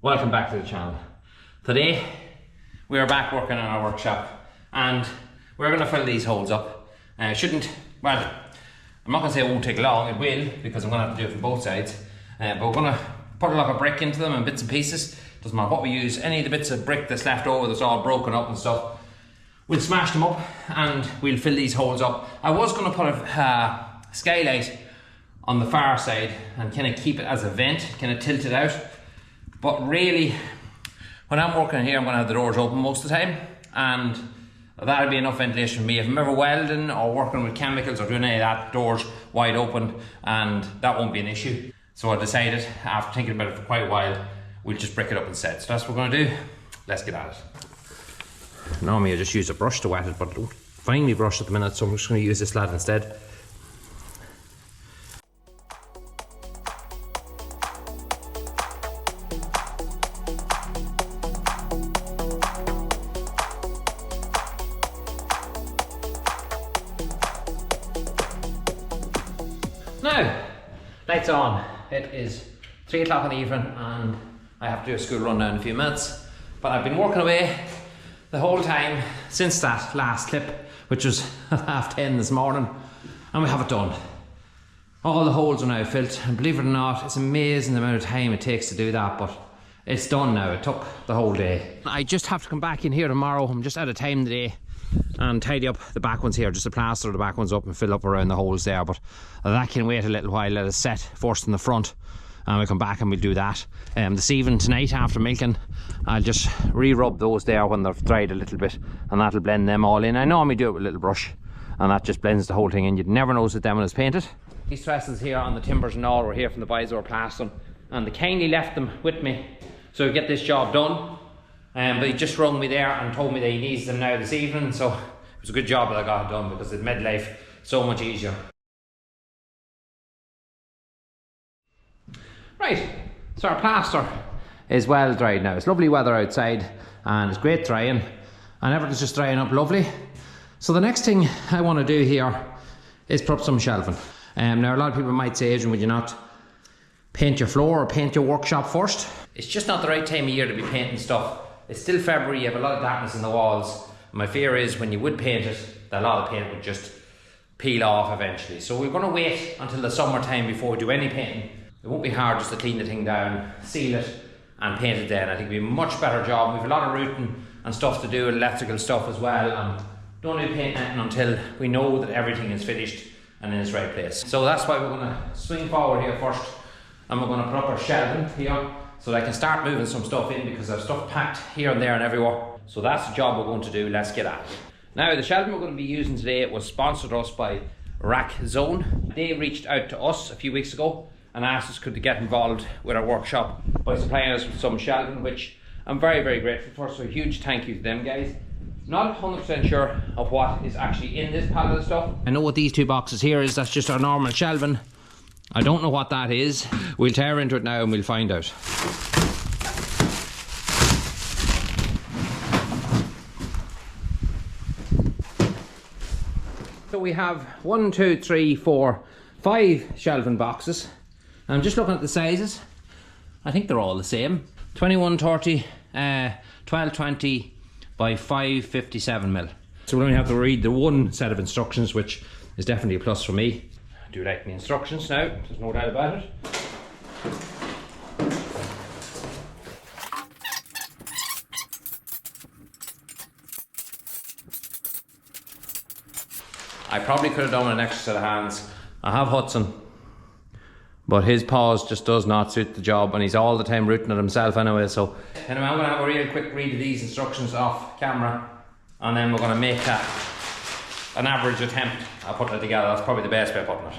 Welcome back to the channel. Today we are back working on our workshop and we're going to fill these holes up. Well, I'm not going to say it won't take long, it will, because I'm going to have to do it from both sides. But we're going to put a lot of brick into them and bits and pieces. Doesn't matter what we use, any of the bits of brick that's left over that's all broken up and stuff, we'll smash them up and we'll fill these holes up. I was going to put a skylight on the far side and kind of keep it as a vent, kind of tilt it out. But really, when I'm working here, I'm going to have the doors open most of the time, and that'll be enough ventilation for me. If I'm ever welding or working with chemicals or doing any of that, doors wide open, and that won't be an issue. So I decided, after thinking about it for quite a while, we'll just brick it up instead. So that's what we're going to do. Let's get at it. Normally I just use a brush to wet it, but I don't find me brush at the minute, so I'm just going to use this lad instead. Now, lights on. It is 3 o'clock in the evening and I have to do a school run now in a few minutes. But I've been working away the whole time since that last clip, which was at 10:30 this morning, and we have it done. All the holes are now filled, and believe it or not, it's amazing the amount of time it takes to do that, but it's done now. It took the whole day. I just have to come back in here tomorrow. I'm just out of time today, and tidy up the back ones here, just to plaster the back ones up and fill up around the holes there. But that can wait a little while. Let it set first in the front and we'll come back and we'll do that. This evening, tonight, after milking, I'll just re-rub those there when they've dried a little bit, and that'll blend them all in. I normally do it with a little brush and that just blends the whole thing in. You'd never notice it then when it's painted. These trestles here on the timbers and all were here from the guys who were plastering, and they kindly left them with me so we get this job done. But he just rung me there and told me that he needs them now this evening, so it was a good job that I got it done, because it made life so much easier. Right, so our plaster is well dried now. It's lovely weather outside and it's great drying, and everything's just drying up lovely. So the next thing I want to do here is put up some shelving. Now a lot of people might say, Adrian, would you not paint your floor or paint your workshop first? It's just not the right time of year to be painting stuff. It's still February, you have a lot of dampness in the walls. My fear is when you would paint it, that a lot of paint would just peel off eventually. So we're going to wait until the summertime before we do any painting. It won't be hard just to clean the thing down, seal it and paint it then. I think it'll be a much better job. We have a lot of routing and stuff to do, electrical stuff as well, and don't need to paint anything until we know that everything is finished and in its right place. So that's why we're going to swing forward here first, and we're going to put up our shelving here so that I can start moving some stuff in, because I've stuff packed here and there and everywhere. So that's the job we're going to do. Let's get at it. Now, the shelving we're going to be using today was sponsored us by Rack Zone. They reached out to us a few weeks ago and asked us could they get involved with our workshop by supplying us with some shelving, which I'm very, very grateful for. So a huge thank you to them guys. Not 100% sure of what is actually in this pallet of stuff. I know what these two boxes here is. That's just our normal shelving. I don't know what that is. We'll tear into it now and we'll find out. So we have 1, 2, 3, 4, 5 shelving boxes. I'm just looking at the sizes. I think they're all the same. 2130, 1220 by 557mm. So we only have to read the one set of instructions, which is definitely a plus for me. I do like the instructions now, there's no doubt about it. I probably could have done with an extra set of hands. I have Hudson, but his paws just does not suit the job, and he's all the time rooting at himself anyway. So anyway, I'm going to have a real quick read of these instructions off camera, and then we're going to make an average attempt at putting it together. That's probably the best way of putting it.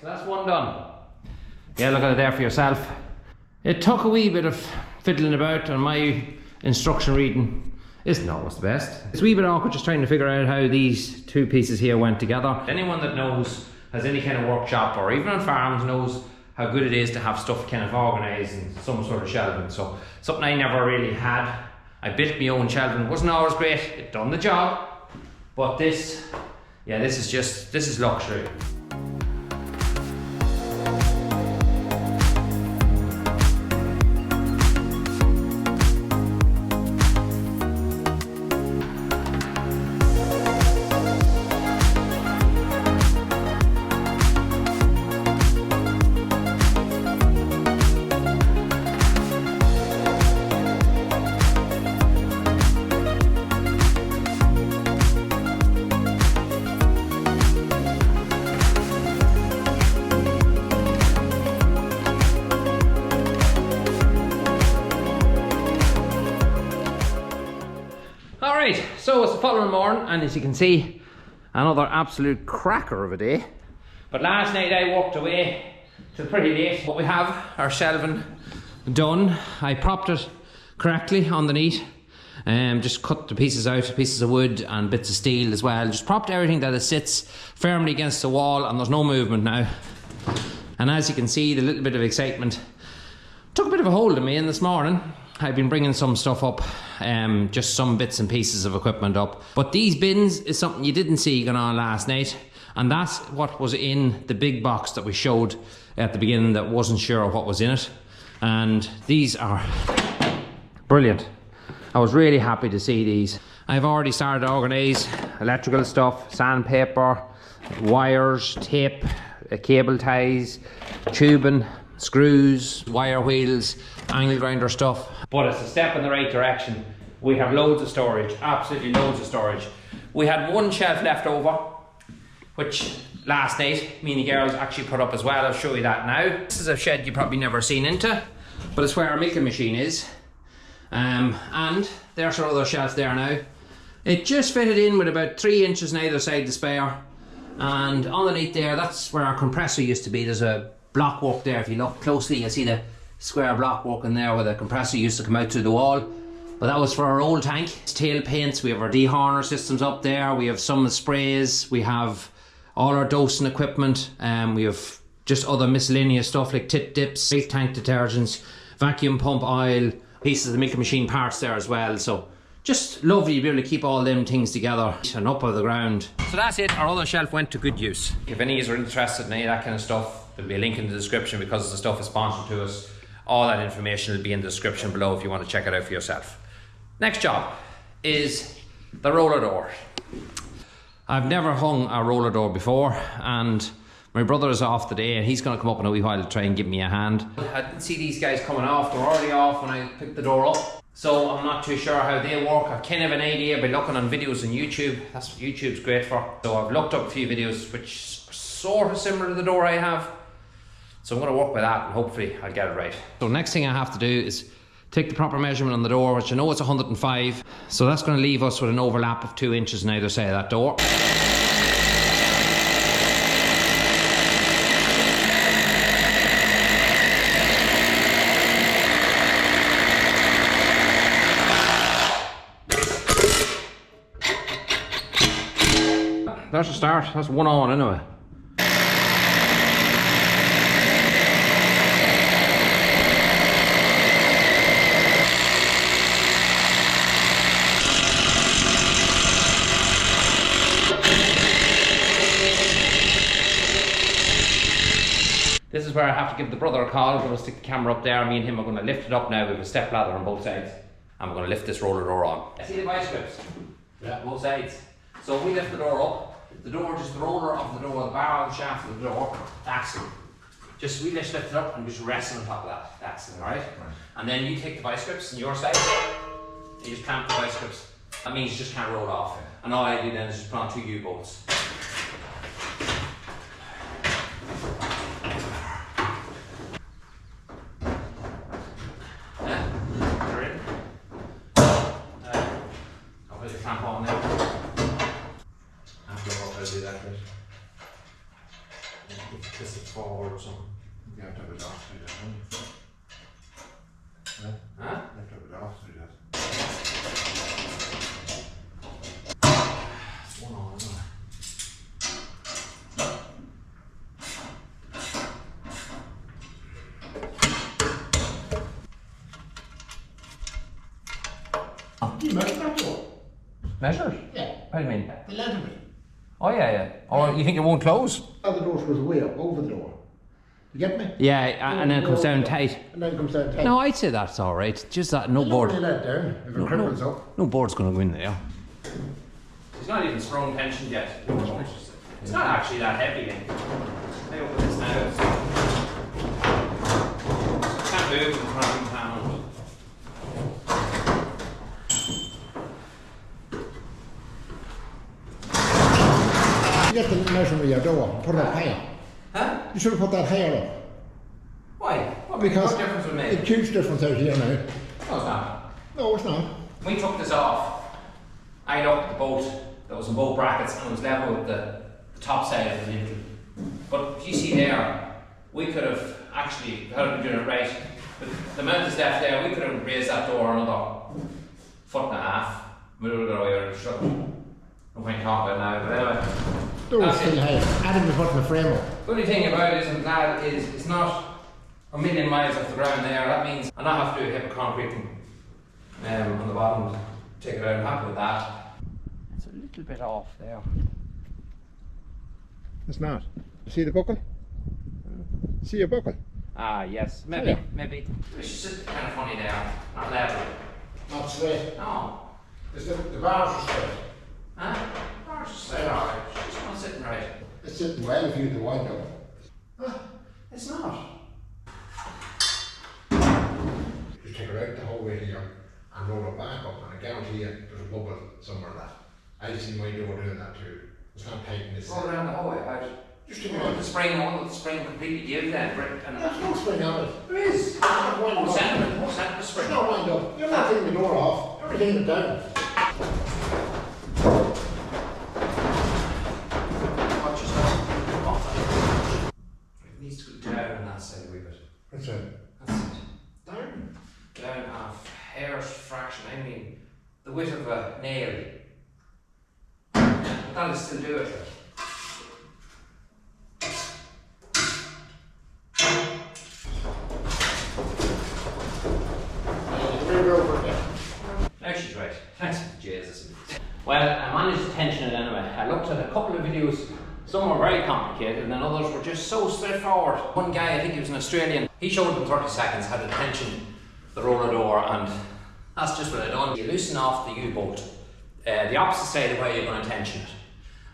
so that's one done. Yeah, look at it there for yourself. It took a wee bit of fiddling about, and my instruction reading isn't always the best. It's a wee bit awkward just trying to figure out how these two pieces here went together. Anyone that knows, has any kind of workshop or even on farms, knows how good it is to have stuff kind of organised in some sort of shelving. So something I never really had. I built my own shelving. It wasn't always great, it done the job. But this, yeah, this is luxury. Alright, so it's the following morning, and as you can see, another absolute cracker of a day. But last night I walked away till pretty late. But we have our shelving done. I propped it correctly underneath. Just cut the pieces out, pieces of wood and bits of steel as well. Just propped everything that it sits firmly against the wall, and there's no movement now. And as you can see, the little bit of excitement took a bit of a hold of me in this morning. I've been bringing some stuff up, just some bits and pieces of equipment up. But these bins is something you didn't see going on last night. And that's what was in the big box that we showed at the beginning that wasn't sure what was in it. And these are brilliant. I was really happy to see these. I've already started to organise electrical stuff, sandpaper, wires, tape, cable ties, tubing, screws, wire wheels, angle grinder stuff. But it's a step in the right direction. We have loads of storage, absolutely loads of storage. We had one shelf left over, which last night me and the girls actually put up as well. I'll show you that now. This is a shed you've probably never seen into, but it's where our milking machine is. And there's our other shelf there now. It just fitted in with about 3 inches on either side the spare. And underneath there, that's where our compressor used to be. There's a block work there. If you look closely, you'll see the square block work in there where the compressor used to come out through the wall. But that was for our old tank. It's tail paints, we have our dehorner systems up there, we have some sprays, we have all our dosing equipment, we have just other miscellaneous stuff like tit dips, tank detergents, vacuum pump oil, pieces of the milking machine parts there as well. So just lovely to be able to keep all them things together and up out of the ground. So that's it, our other shelf went to good use. If any of you are interested in any of that kind of stuff, there'll be a link in the description because the stuff is sponsored to us. All that information will be in the description below if you want to check it out for yourself. Next job is the roller door. I've never hung a roller door before, and my brother is off today and he's going to come up in a wee while to try and give me a hand. I didn't see these guys coming off, they were already off when I picked the door up. So I'm not too sure how they work. I've kind of an idea by looking on videos on YouTube. That's what YouTube's great for. So I've looked up a few videos which are sort of similar to the door I have. So I'm going to work with that and hopefully I'll get it right. So next thing I have to do is take the proper measurement on the door, which I know it's 105. So that's going to leave us with an overlap of 2 inches on either side of that door. That's a start, that's one on anyway. This is where I have to give the brother a call. I'm going to stick the camera up there. Me and him are going to lift it up now with a step ladder on both sides. And we're going to lift this roller door on. See the vice grips? Yeah. Both sides. So if we lift the door up, the door, just the roller of the door, the bar of the shaft of the door, that's it. Just we just lift it up and just rest on top of that. That's it, alright? Right. And then you take the vice grips on your side, you just clamp the vice grips. That means you just can't roll off. Okay. And all I do then is just put on 2 U-bolts. Clamp on there. I don't know how to do that, Chris. twist it forward or something. You have to have it off to do that, don't you? Huh? You have to have it off to do that. It's one on, isn't it? You measured that door? Measured? Yeah. What do you mean? The length of it. Oh yeah. Oh, you think it won't close? The door goes way up over the door. You get me? Yeah, and then it comes down tight. And then it comes down tight. No, I'd say that's all right. Just that no board. You let it down if it cripples up. No board's going to go in there. It's not even sprung tensioned yet. It's not actually that heavy. I open this now. Can't move the cramping panel. You get the measurement of your door, put it up higher. Huh? You should have put that higher up. Why? What Because difference would it it's a make? huge difference out here now. No, it's not. No, it's not. We took this off. I looked at the boat. There was some boat brackets and it was level with the top side of the lintel. But you see there, we could have actually, had we been doing it right, but the amount is left there, we could have raised that door another 1.5 foot. We would have got away with it. Shut. No point talking about it now, but anyway. Door is That's still it. high. Adam was putting the frame up. The only thing about it is, I'm glad, is it's not a million miles off the ground there. That means I not have to do a heap of concrete on the bottom to take it out. I'm happy with that. It's a little bit off there. It's not. See the buckle? See your buckle? Ah, yes. Maybe, maybe. It's just kind of funny there. Not level. Not straight. No. It's the bars are straight. Huh? Bars are straight, alright. It's just not sitting right. It's sitting well if you do the wind up. It's not. You take it out the whole way here and roll it back up, and I guarantee you there's a bubble somewhere in that. I just seen my door doing that too. It's not tighten this. Roll around the whole way out. Just You take it want out. the spring, I want the spring completely give then. There's no spring on it. There is. Not wind What's up. that? What's that? The spring? It's not wind up. You're not taking the door off. You're taking it down. Watch yourself. It needs to go down on that side a wee bit. That's it. That's it. Down. Down a hair's fraction. I mean, the width of a nail. But that'll still do it. Now she's right. Thanks, Jesus. Well, I managed to tension it anyway. I looked at a couple of videos. Some were very complicated and then others were just so straightforward. One guy, I think he was an Australian, he showed in 30 seconds how to tension the roller door, and that's just what I done. You loosen off the U-bolt, the opposite side of where you're going to tension it.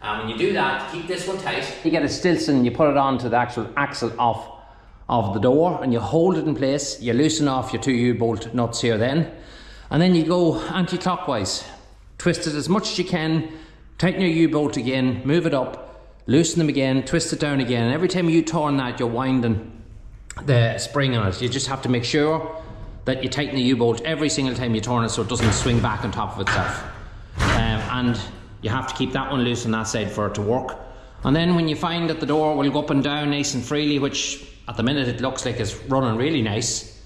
And when you do that, keep this one tight. You get a Stilson, you put it onto the actual axle of the door and you hold it in place. You loosen off your two U-bolt nuts here then. And then you go anti-clockwise. Twist it as much as you can, tighten your U-bolt again, move it up, loosen them again, twist it down again. And every time you turn that, you're winding the spring on it. You just have to make sure that you tighten the U-bolt every single time you turn it so it doesn't swing back on top of itself. And you have to keep that one loose on that side for it to work. And then when you find that the door will go up and down nice and freely, which at the minute it looks like it's running really nice,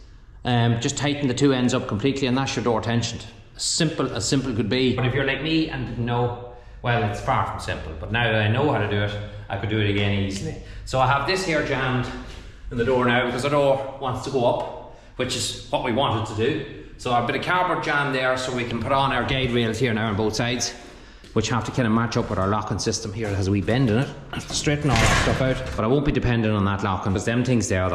just tighten the two ends up completely and that's your door tensioned. As simple could be. But if you're like me and didn't know, well, it's far from simple. But now that I know how to do it, I could do it again easily. So I have this here jammed in the door now because the door wants to go up, which is what we wanted to do. So a bit of cardboard jam there so we can put on our guide rails here now on both sides, which have to kind of match up with our locking system here. It has a wee bend in it. I have to straighten all that stuff out, but I won't be dependent on that locking because them things there,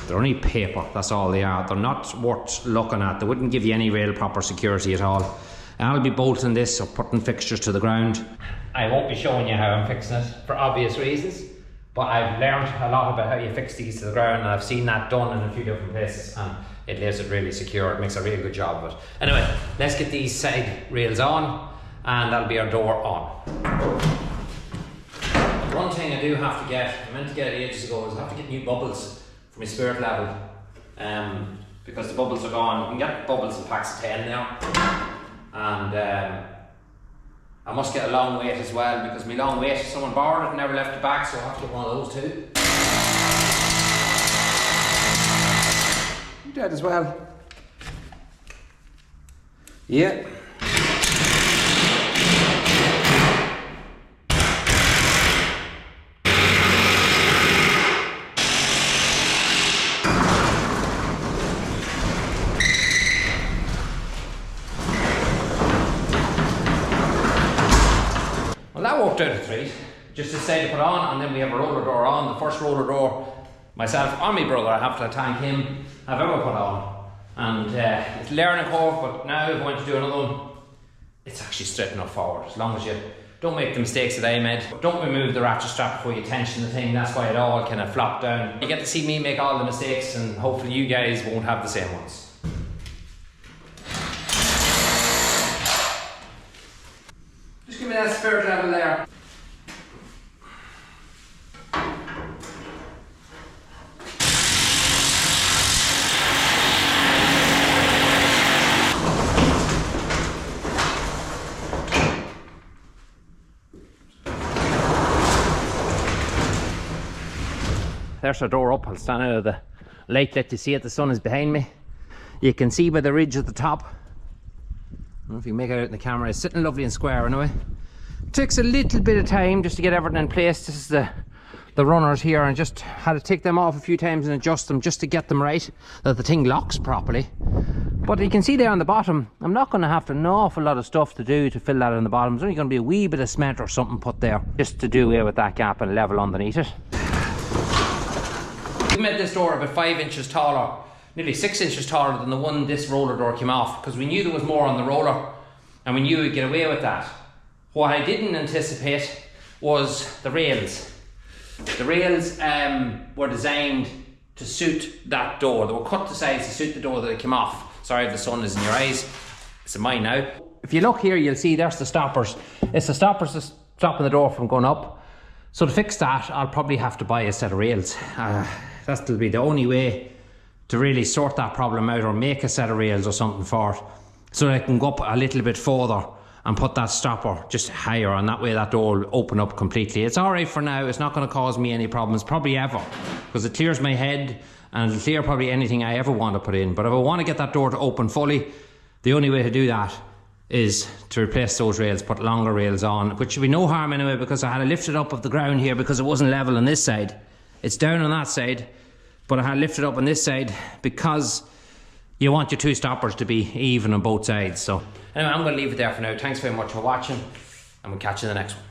they're only paper, that's all they are. They're not worth looking at. They wouldn't give you any real proper security at all. And I'll be bolting this or putting fixtures to the ground. I won't be showing you how I'm fixing it for obvious reasons, but I've learned a lot about how you fix these to the ground and I've seen that done in a few different places and it leaves it really secure. It makes a really good job of it. Anyway, let's get these side rails on and that'll be our door on. One thing I do have to get, I meant to get it ages ago, is I have to get new bubbles for my spirit level, because the bubbles are gone. You can get bubbles in packs of 10 now, and I must get a long weight as well because my long weight, someone borrowed it and never left it back, so I have to get one of those too. Might as well. Yeah. Well, that worked out a treat. Just decided to put on, and then we have a roller door on. The first roller door myself or my brother, I have to thank him, I've ever put on. And it's a learning curve, but now if I want to do another one, it's actually straight enough forward. As long as you don't make the mistakes that I made. Don't remove the ratchet strap before you tension the thing. That's why it all kind of flopped down. You get to see me make all the mistakes, and hopefully you guys won't have the same ones. Just give me that spirit level there. There's our door up. I'll stand out of the light, let you see it. The sun is behind me. You can see by the ridge at the top. I don't know if you can make it out in the camera. It's sitting lovely and square anyway. It takes a little bit of time just to get everything in place. This is the runners here, and just had to take them off a few times and adjust them just to get them right, that the thing locks properly. But you can see there on the bottom, I'm not going to have an awful lot of stuff to do to fill that on the bottom. There's only going to be a wee bit of cement or something put there just to do away with that gap and level underneath it. We made this door about 5 inches taller, nearly 6 inches taller than the one this roller door came off, because we knew there was more on the roller and we knew we'd get away with that. What I didn't anticipate was the rails. The rails were designed to suit that door. They were cut to size to suit the door that it came off. Sorry if the sun is in your eyes, it's in mine now. If you look here, you'll see there's the stoppers. It's the stoppers that's stopping the door from going up. So to fix that, I'll probably have to buy a set of rails. That'll be the only way to really sort that problem out, or make a set of rails or something for it, so that I can go up a little bit further and put that stopper just higher, and that way that door will open up completely. It's alright for now. It's not going to cause me any problems, probably ever, because it clears my head and it'll clear probably anything I ever want to put in. But if I want to get that door to open fully, the only way to do that is to replace those rails, put longer rails on, which should be no harm anyway, because I had to lift it up off the ground here because it wasn't level on this side. It's down on that side, but I had to lift it up on this side because you want your two stoppers to be even on both sides. So anyway, I'm going to leave it there for now. Thanks very much for watching, and we'll catch you in the next one.